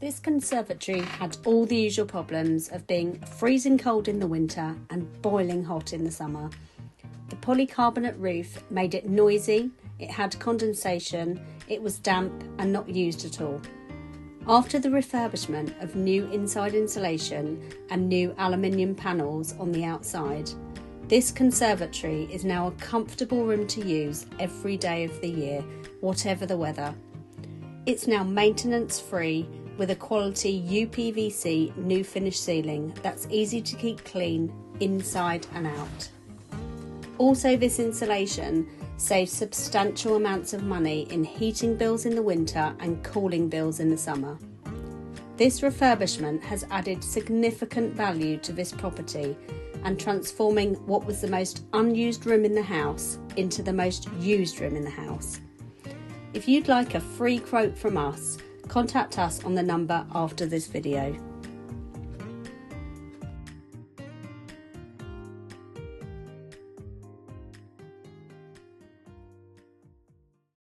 This conservatory had all the usual problems of being freezing cold in the winter and boiling hot in the summer. The polycarbonate roof made it noisy, it had condensation, it was damp and not used at all. After the refurbishment of new inside insulation and new aluminium panels on the outside, this conservatory is now a comfortable room to use every day of the year, whatever the weather. It's now maintenance free with a quality UPVC new finish ceiling that's easy to keep clean inside and out. Also, this insulation saves substantial amounts of money in heating bills in the winter and cooling bills in the summer. This refurbishment has added significant value to this property and transforming what was the most unused room in the house into the most used room in the house. If you'd like a free quote from us, contact us on the number after this video.